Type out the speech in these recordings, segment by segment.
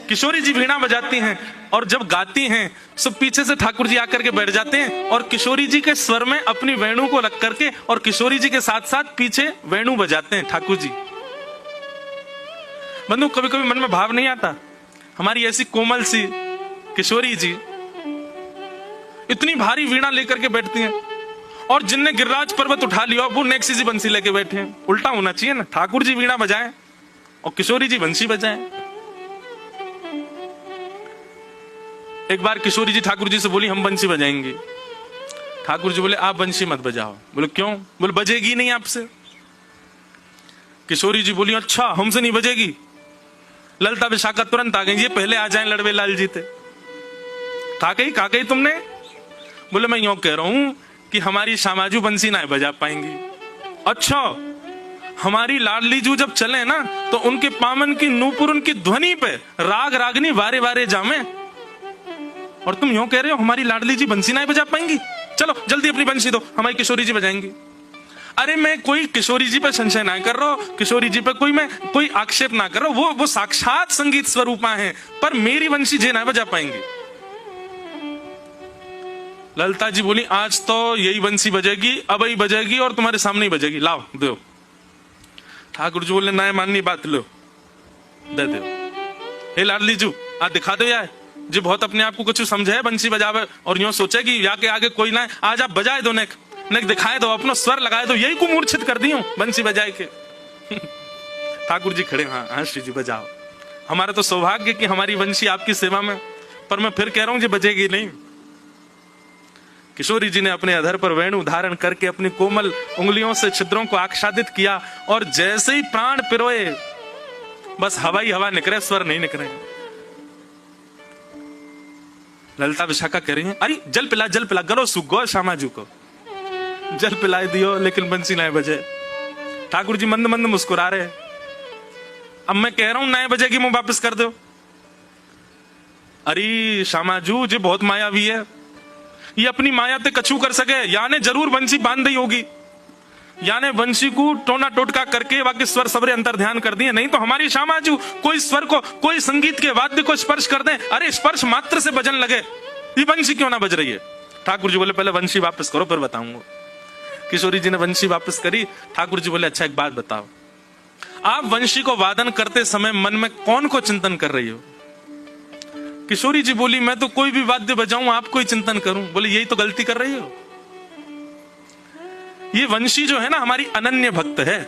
किशोरी जी वीणा बजाती हैं और जब गाती हैं सब पीछे से ठाकुर जी आकर के बैठ जाते हैं और किशोरी जी के स्वर में अपनी वेणु को रख करके और किशोरी जी के साथ साथ पीछे वेणु बजाते हैं ठाकुर जी। बंधु, कभी कभी मन में भाव नहीं आता, हमारी ऐसी कोमल सी किशोरी जी इतनी भारी वीणा लेकर के बैठती हैं और जिनने गिरिराज पर्वत उठा लिया वो नेक्सी जी बंसी लेके बैठे हैं। उल्टा होना चाहिए ना, ठाकुर जी वीणा बजाएं और किशोरी जी बंसी बजाएं। एक बार किशोरी जी ठाकुर जी से बोली हम बंसी बजाएंगे। ठाकुर जी बोले आप बंसी मत बजाओ। बोले क्यों? बोले बजेगी नहीं आपसे। किशोरी जी बोली अच्छा हमसे नहीं बजेगी। ललता विशाखा तुरंत आ गई, ये पहले आ जाएं लड़वे लाल जी थे। कहा कही तुमने? बोले मैं यूं कह रहा हूं कि हमारी श्यामाजू बंसी ना बजा पाएंगी। अच्छा, हमारी लाडली जू जब चले ना तो उनके पामन की नूपुर उनकी ध्वनि पे राग रागनी वारे वारे जामे, और तुम यूं कह रहे हो हमारी लाडली जी बंसी ना बजा पाएंगी? चलो जल्दी अपनी बंसी दो, हमारी किशोरी जी बजाएंगी। अरे मैं कोई किशोरी जी पे संशय ना कर रहा हूं, किशोरी जी पे कोई आक्षेप ना कर रहा हूं, वो साक्षात संगीत स्वरूपा है, पर मेरी बंसी जे ना बजा पाएंगी। ललता जी बोली आज तो यही बंसी बजेगी, अब ही बजेगी और तुम्हारे सामने ही बजेगी, लाओ दो। ठाकुर जी बोले ना माननी बात, लो दे दो। हे लाडली जू आज दिखा दो यार, जी बहुत अपने आप को कुछ समझे है बंसी बजावे और यूं सोचे कि या के आगे कोई ना, आज आप बजाए दो, नेक दिखाए दो, अपना स्वर लगाए दो, यही को मूर्छित कर दी हूं बंसी बजाए के। ठाकुर जी खड़े, हाँ श्री जी बजाओ, हमारा तो सौभाग्य कि हमारी बंसी आपकी सेवा में, पर मैं फिर कह रहा हूं जी बजेगी नहीं। किशोरी जी ने अपने अधर पर वेणु धारण करके अपनी कोमल उंगलियों से छिद्रों को आच्छादित किया और जैसे ही प्राण पिरोए बस हवा ही हवा निकले, स्वर नहीं निकले। ललता विशाखा कह रही है अरे जल पिला गलो सुगो श्यामाजू को जल पिलाई दियो, लेकिन बंसी ना बजे। ठाकुर जी मंद मंद मुस्कुरा रहे। अब मैं कह रहा हूं नए बजेगी, मुंह वापस कर दो। अरे श्यामाजू जी बहुत मायावी है, ये अपनी माया ते कछु कर सके, याने जरूर बंसी बांध दी होगी, याने बंसी को टोना टोटका करके बाकी स्वर सबरे अंतर ध्यान कर दिए, नहीं तो हमारी श्यामाजू कोई स्वर को, कोई संगीत के वाद्य को स्पर्श कर दे, अरे स्पर्श मात्र से बजन लगे, ये बंसी क्यों ना बज रही है। ठाकुर जी बोले पहले बंसी वापस करो फिर बताऊंगा। किशोरी जी ने बंसी वापस करी। ठाकुर जी बोले अच्छा एक बात बताओ, आप बंसी को वादन करते समय मन में कौन को चिंतन कर रही हो? किशोरी जी बोली मैं तो कोई भी वाद्य बजाऊं आपको ही चिंतन करूं। बोले यही तो गलती कर रही हो, ये वंशी जो है ना हमारी अनन्य भक्त है।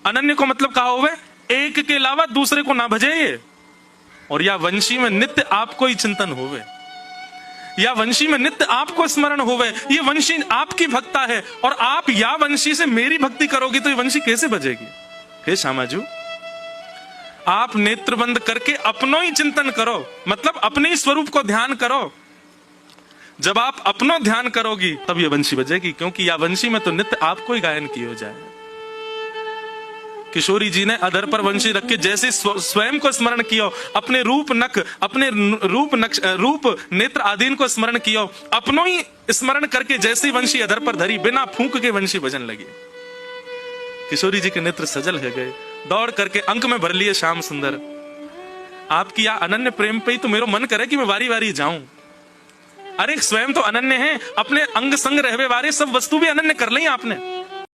अनन्य को मतलब कहा हुआ एक के अलावा दूसरे को ना भजे ये, और या वंशी में नित्य आपको ही चिंतन होवे, या वंशी में नित्य आपको स्मरण होवे, ये वंशी आपकी भक्ता है और आप या वंशी से मेरी भक्ति करोगी तो ये वंशी कैसे बजेगी? हे श्यामाजू आप नेत्र बंद करके अपनो ही चिंतन करो, मतलब अपने ही स्वरूप को ध्यान करो। जब आप अपनो ध्यान करोगी तब ये वंशी बजेगी, क्योंकि या वंशी में तो नित्य आपको ही गायन किया जाए। किशोरी जी ने अधर पर वंशी रख के जैसे स्वयं को स्मरण किया, अपने रूप नक, अपने रूप नेत्र आदि को स्मरण किया, अपनो ही स्मरण करके जैसे वंशी अधर पर धरी, बिना फूंक के वंशी बजन लगी। किशोरी जी के नेत्र सजल है गए, दौड़ करके अंक में भर लिए श्याम सुंदर। आपकी या अनन्य प्रेम पे ही तो मेरा मन करे कि मैं वारी वारी जाऊं। अरे स्वयं तो अनन्य है, अपने अंग संग रहवे वारे सब वस्तु भी अनन्य कर ली आपने।